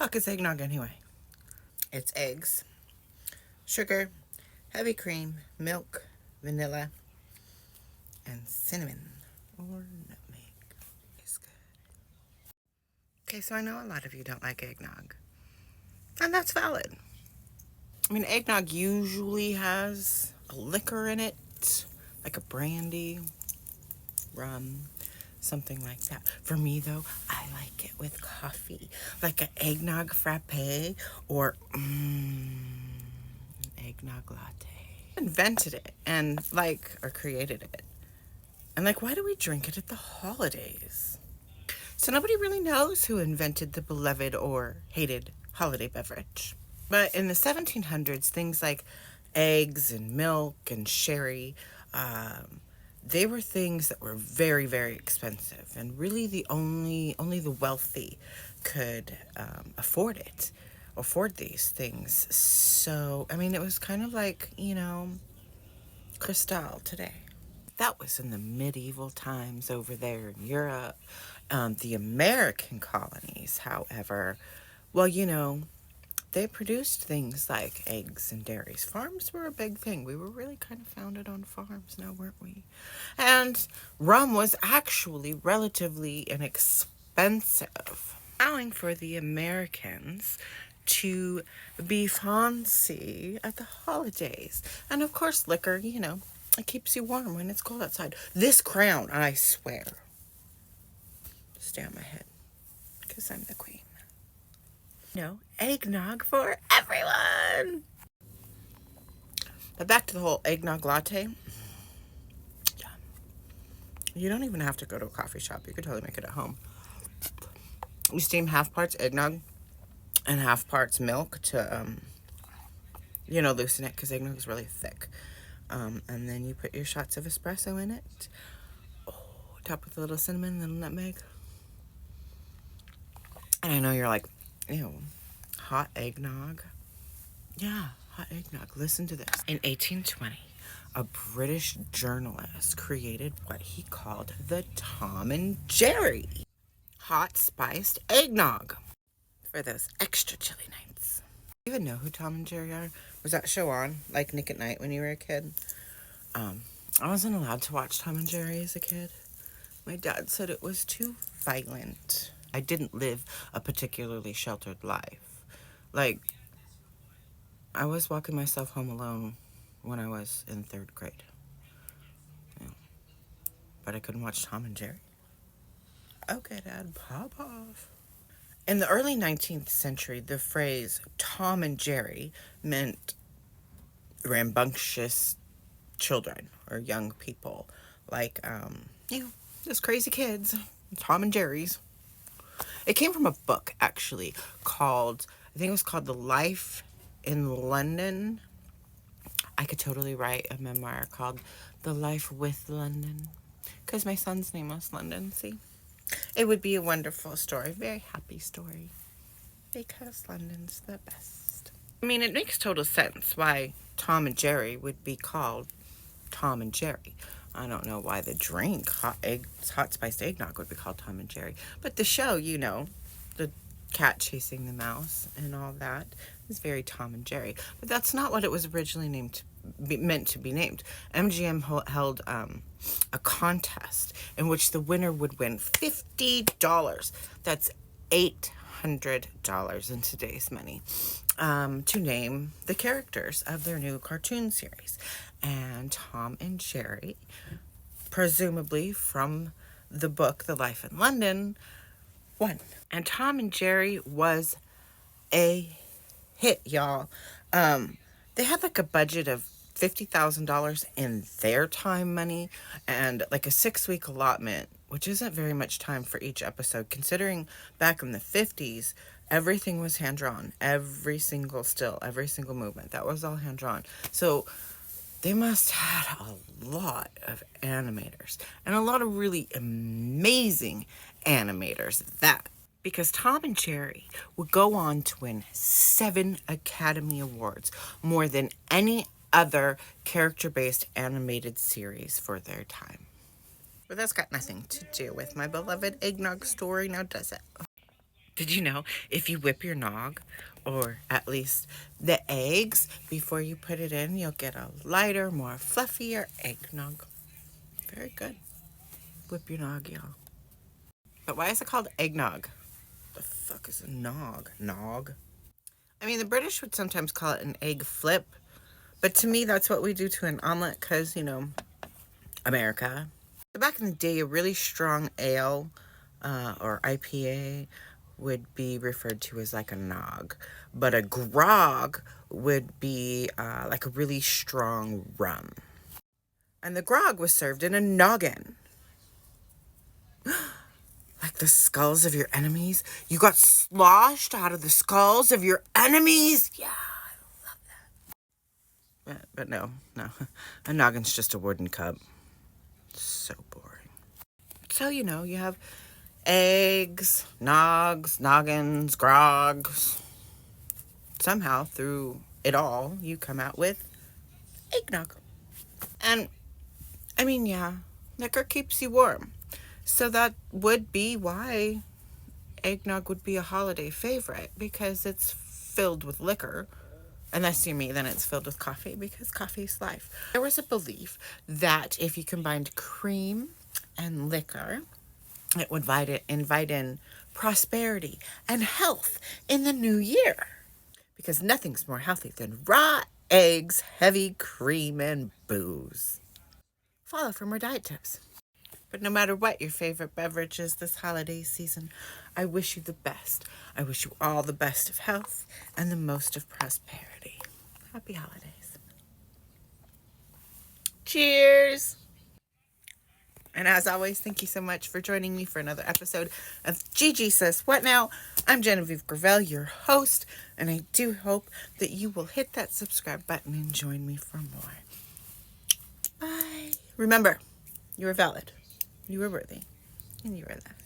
fuck is eggnog anyway? It's eggs, sugar, heavy cream, milk, vanilla, and cinnamon or nutmeg. It's good. Okay, so I know a lot of you don't like eggnog, and that's valid. I mean, eggnog usually has a liquor in it, like a brandy, rum, something like that. For me, though, I like it with coffee, like an eggnog frappe or an eggnog latte. Invented it and or created it. And why do we drink it at the holidays? So nobody really knows who invented the beloved or hated holiday beverage. But in the 1700s, things like eggs and milk and sherry, they were things that were very, very expensive, and really only the wealthy could afford these things. So, I mean, it was kind of like, Cristal today. That was in the medieval times over there in Europe. The American colonies, however, well, they produced things like eggs and dairies. Farms were a big thing. We were really kind of founded on farms now, weren't we? And rum was actually relatively inexpensive, allowing for the Americans to be fancy at the holidays. And of course, liquor, it keeps you warm when it's cold outside. This crown, I swear, stay on my head because I'm the queen. No, eggnog for everyone. But back to the whole eggnog latte. Yeah. You don't even have to go to a coffee shop. You could totally make it at home. You steam half parts eggnog and half parts milk to, loosen it because eggnog is really thick. And then you put your shots of espresso in it. Oh, top with a little cinnamon, a little nutmeg. And I know you're like, ew, hot eggnog. Yeah, hot eggnog. Listen to this. In 1820, a British journalist created what he called the Tom and Jerry hot spiced eggnog for those extra chilly nights. Do you even know who Tom and Jerry are? Was that show on, like Nick at Night when you were a kid? I wasn't allowed to watch Tom and Jerry as a kid. My dad said it was too violent. I didn't live a particularly sheltered life. I was walking myself home alone when I was in 3rd grade. Yeah. But I couldn't watch Tom and Jerry. Okay, Dad, pop off. In the early 19th century, the phrase Tom and Jerry meant rambunctious children or young people. Those crazy kids, Tom and Jerry's. It came from a book, actually, I think it was called The Life in London. I could totally write a memoir called The Life with London, because my son's name was London, see? It would be a wonderful story, very happy story, because London's the best. I mean, it makes total sense why Tom and Jerry would be called Tom and Jerry. I don't know why the drink, hot spiced eggnog, would be called Tom and Jerry. But the show, the cat chasing the mouse and all that, is very Tom and Jerry. But that's not what it was originally meant to be named. MGM held a contest in which the winner would win $50. That's $800 in today's money, to name the characters of their new cartoon series. And Tom and Jerry, presumably from the book The Life in London, won. And Tom and Jerry was a hit, y'all. They had a budget of $50,000 in their time money and a 6-week allotment, which isn't very much time for each episode, considering back in the 50s, everything was hand-drawn. Every single still, every single movement, that was all hand-drawn. So they must have had a lot of animators and a lot of really amazing animators because Tom and Jerry would go on to win 7 Academy Awards, more than any other character-based animated series for their time. But that's got nothing to do with my beloved eggnog story, now does it? Did you know if you whip your nog, or at least the eggs, before you put it in, you'll get a lighter, more fluffier eggnog. Very good. Whip your nog, y'all. But why is it called eggnog? The fuck is a nog? Nog? I mean, the British would sometimes call it an egg flip, but to me, that's what we do to an omelet because, America. So back in the day, a really strong ale or IPA would be referred to as like a nog, but a grog would be like a really strong rum. And the grog was served in a noggin. Like the skulls of your enemies. You got sloshed out of the skulls of your enemies. Yeah, I love that. But no. A noggin's just a wooden cup. So boring. So, you have eggs, nogs, noggins, grogs. Somehow, through it all, you come out with eggnog. And, I mean, yeah, liquor keeps you warm. So that would be why eggnog would be a holiday favorite, because it's filled with liquor. Unless you're me, then it's filled with coffee, because coffee's life. There was a belief that if you combined cream and liquor, it would invite in prosperity and health in the new year. Because nothing's more healthy than raw eggs, heavy cream, and booze. Follow for more diet tips. But no matter what your favorite beverage is this holiday season, I wish you the best. I wish you all the best of health and the most of prosperity. Happy holidays. Cheers! And as always, thank you so much for joining me for another episode of Gigi Says What Now. I'm Genevieve Gravel, your host, and I do hope that you will hit that subscribe button and join me for more. Bye. Remember, you are valid, you are worthy, and you are loved.